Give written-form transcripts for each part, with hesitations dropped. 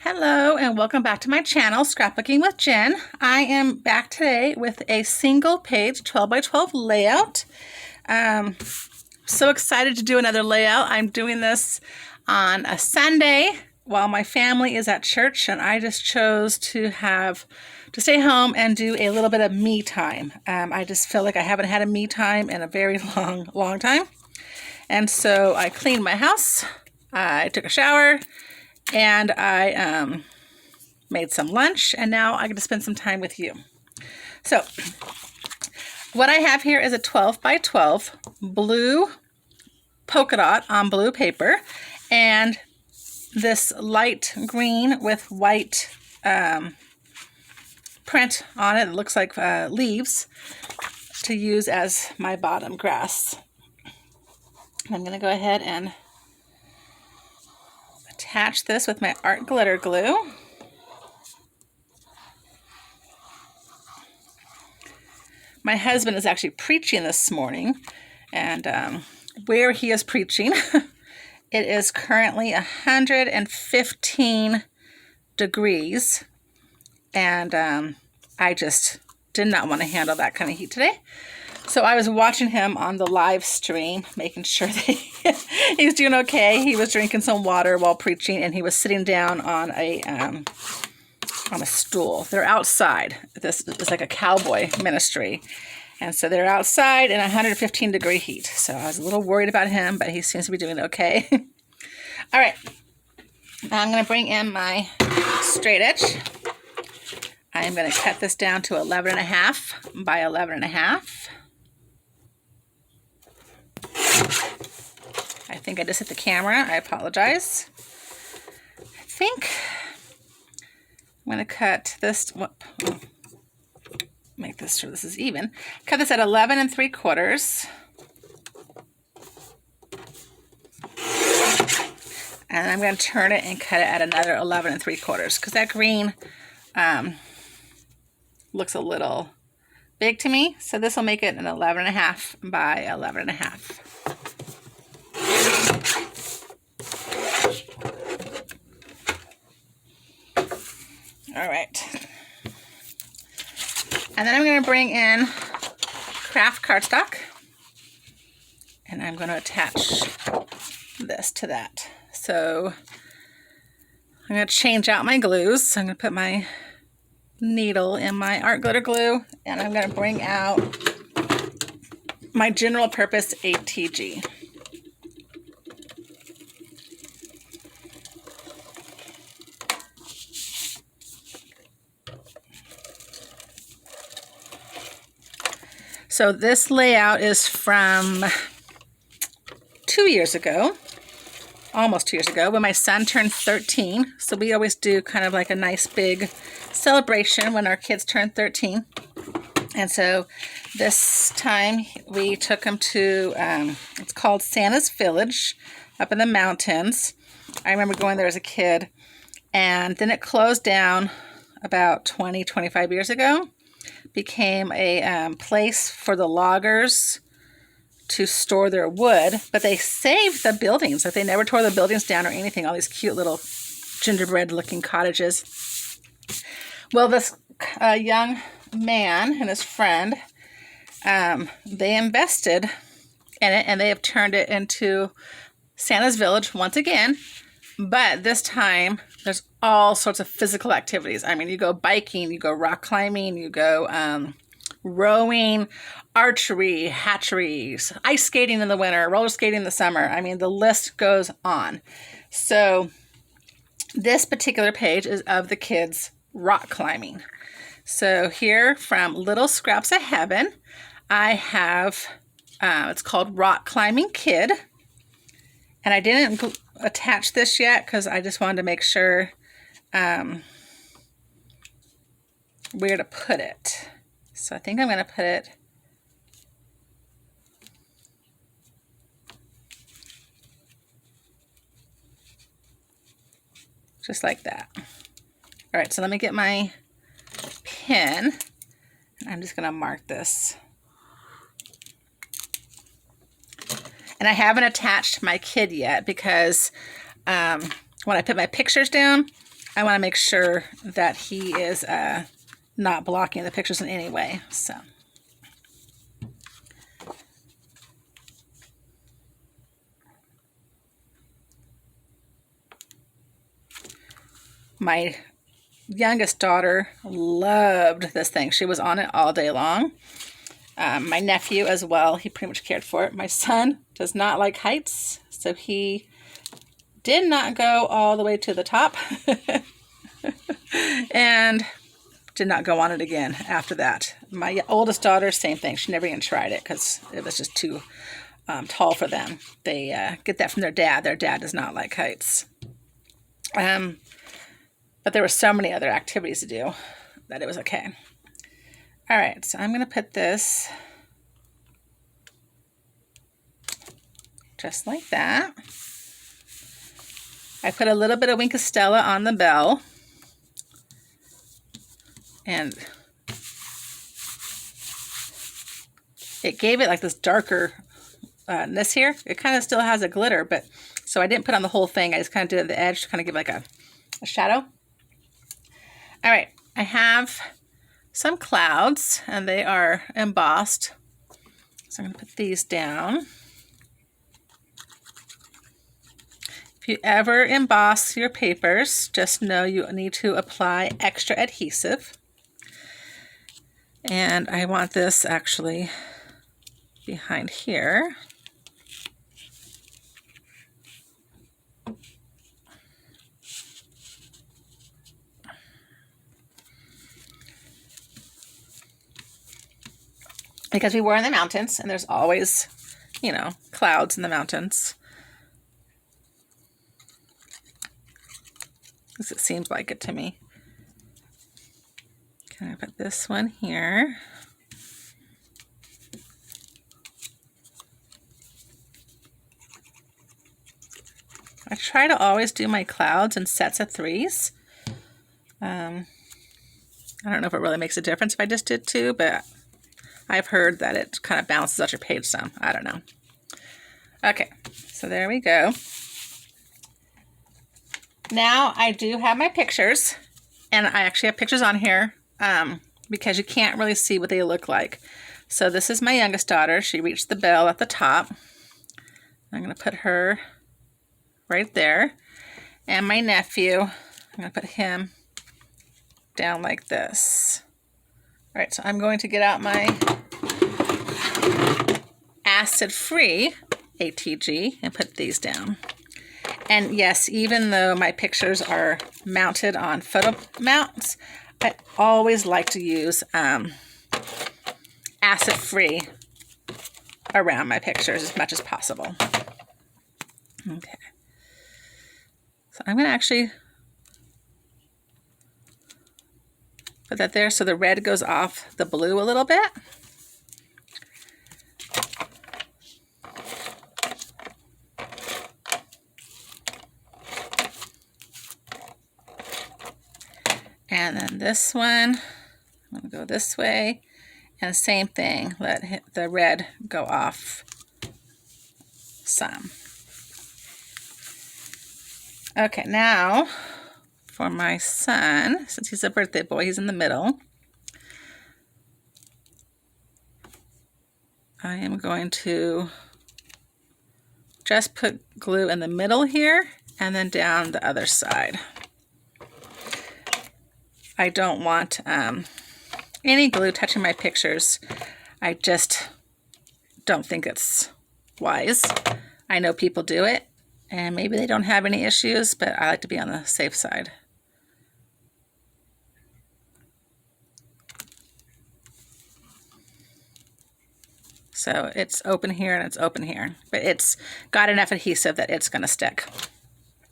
Hello and welcome back to my channel, Scrapbooking with Jen. I am back today with a single page 12 by 12 layout. So excited to do another layout. I'm doing this on a Sunday while my family is at church, and I just chose to stay home and do a little bit of me time. I just feel like I haven't had a me time in a very long time. And so I cleaned my house, I took a shower, and I made some lunch, and now I get to spend some time with you. So what I have here is a 12 by 12 blue polka dot on blue paper, and this light green with white print on it. It looks like leaves to use as my bottom grass. I'm going to go ahead and attach this with my art glitter glue. My husband is actually preaching this morning, and where he is preaching, it is currently 115 degrees, and I just did not want to handle that kind of heat today. So I was watching him on the live stream, making sure that he was doing okay. He was drinking some water while preaching, and he was sitting down on a stool. They're outside. This is like a cowboy ministry, and so they're outside in 115 degree heat. So I was a little worried about him, but he seems to be doing okay. All right, now I'm going to bring in my straight edge. I'm going to cut this down to 11.5 by 11.5. I think I just hit the camera. I apologize. I think I'm going to cut this, make this sure this is even. Cut this at 11 3/4. And I'm going to turn it and cut it at another 11 3/4 because that green looks a little big to me. So this will make it an 11.5 by 11.5. All right. And then I'm going to bring in craft cardstock, and I'm going to attach this to that. So I'm going to change out my glues. So I'm going to put my needle in my art glitter glue, and I'm going to bring out my general purpose ATG. So this layout is from 2 years ago, almost 2 years ago, when my son turned 13. So we always do kind of like a nice big celebration when our kids turn 13. And so this time we took him to, it's called Santa's Village up in the mountains. I remember going there as a kid, and then it closed down about 25 years ago. Became a place for the loggers to store their wood, but they saved the buildings. Like, they never tore the buildings down or anything. All these cute little gingerbread looking cottages. Well, this young man and his friend, they invested in it, and they have turned it into Santa's Village once again. But this time, there's all sorts of physical activities. I mean, you go biking, you go rock climbing, you go rowing, archery, hatchery, ice skating in the winter, roller skating in the summer. I mean, the list goes on. So this particular page is of the kids rock climbing. So here from Little Scraps of Heaven, I have, it's called Rock Climbing Kid. And I didn't attach this yet because I just wanted to make sure where to put it. So I think I'm going to put it just like that. All right, so let me get my pen, and I'm just going to mark this. And I haven't attached my kid yet because when I put my pictures down, I want to make sure that he is not blocking the pictures in any way. So. My youngest daughter loved this thing. She was on it all day long. My nephew as well, he pretty much cared for it. My son does not like heights, so he did not go all the way to the top and did not go on it again after that. My oldest daughter, same thing. She never even tried it because it was just too tall for them. They get that from their dad. Their dad does not like heights. But there were so many other activities to do that it was okay. All right, so I'm going to put this just like that. I put a little bit of Wink of Stella on the bell. And it gave it like this darker this here. It kind of still has a glitter, but so I didn't put on the whole thing. I just kind of did it at the edge to kind of give like a shadow. All right, I have some clouds and they are embossed. So I'm going to put these down. If you ever emboss your papers, just know you need to apply extra adhesive. And I want this actually behind here. Because we were in the mountains and there's always, you know, clouds in the mountains. Because it seems like it to me. Can I put this one here? I try to always do my clouds in sets of 3s. I don't know if it really makes a difference if I just did 2, but I've heard that it kind of balances out your page some. I don't know. Okay, so there we go. Now I do have my pictures, and I actually have pictures on here because you can't really see what they look like. So this is my youngest daughter. She reached the bell at the top. I'm going to put her right there. And my nephew, I'm going to put him down like this. All right, so I'm going to get out my acid-free ATG and put these down. And yes, even though my pictures are mounted on photo mounts, I always like to use acid-free around my pictures as much as possible. Okay. So I'm going to actually put that there so the red goes off the blue a little bit. And then this one, I'm going to go this way. And same thing, let the red go off some. Okay, now for my son, since he's a birthday boy, he's in the middle. I am going to just put glue in the middle here and then down the other side. I don't want any glue touching my pictures. I just don't think it's wise. I know people do it, and maybe they don't have any issues, but I like to be on the safe side. So it's open here and it's open here, but it's got enough adhesive that it's going to stick.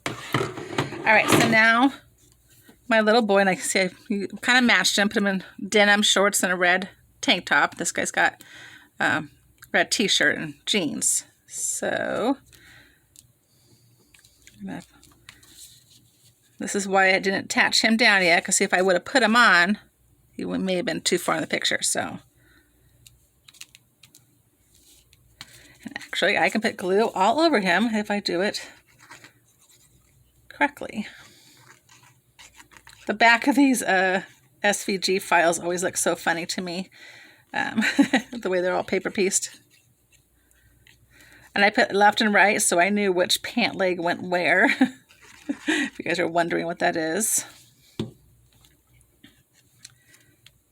All right, so now my little boy, and I see I kind of matched him, put him in denim shorts and a red tank top. This guy's got red t-shirt and jeans. So this is why I didn't attach him down yet, because if I would have put him on, he may have been too far in the picture. So and actually, I can put glue all over him if I do it correctly. The back of these SVG files always look so funny to me. The way they're all paper pieced. And I put left and right so I knew which pant leg went where. If you guys are wondering what that is.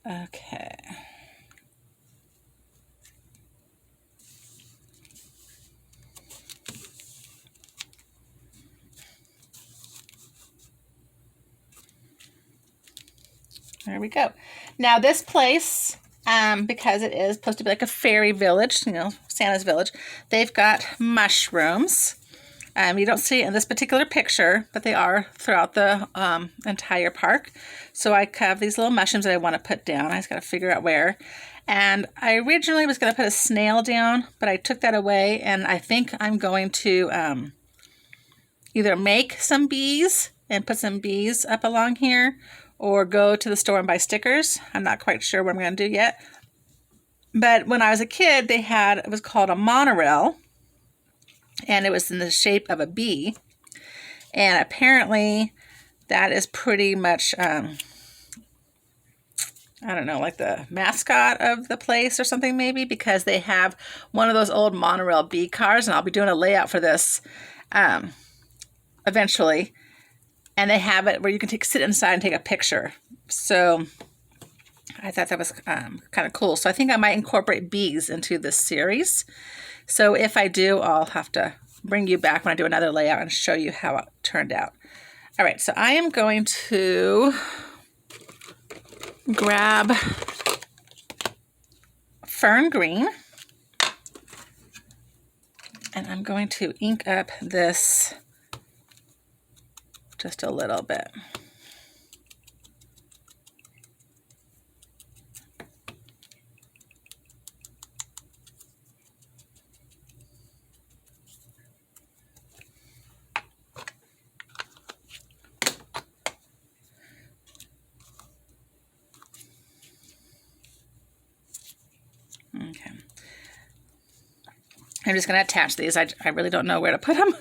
Okay. There we go. Now this place, because it is supposed to be like a fairy village, you know, Santa's village, they've got mushrooms. You don't see it in this particular picture, but they are throughout the entire park. So I have these little mushrooms that I want to put down. I just got to figure out where. And I originally was going to put a snail down, but I took that away, and I think I'm going to either make some bees and put some bees up along here, or go to the store and buy stickers. I'm not quite sure what I'm going to do yet. But when I was a kid, they had, it was called a monorail, and it was in the shape of a bee. And apparently that is pretty much, I don't know, like the mascot of the place or something maybe, because they have one of those old monorail bee cars, and I'll be doing a layout for this eventually. And they have it where you can sit inside and take a picture. So I thought that was kind of cool. So I think I might incorporate bees into this series. So if I do, I'll have to bring you back when I do another layout and show you how it turned out. All right, so I am going to grab fern green, and I'm going to ink up this just a little bit. Okay. I'm just going to attach these. I really don't know where to put them.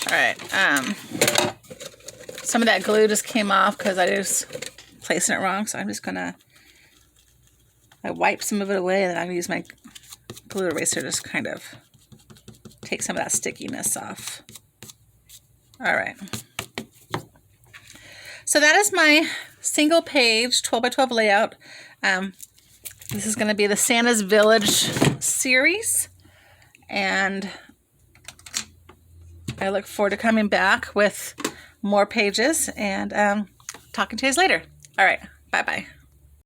All right, some of that glue just came off because I was placing it wrong, so I'm just gonna, I wipe some of it away, and then I'm gonna use my glue eraser to just kind of take some of that stickiness off. All right, so that is my single page 12 by 12 layout. This is gonna be the Santa's Village series, and I look forward to coming back with more pages and talking to you guys later. All right, bye-bye.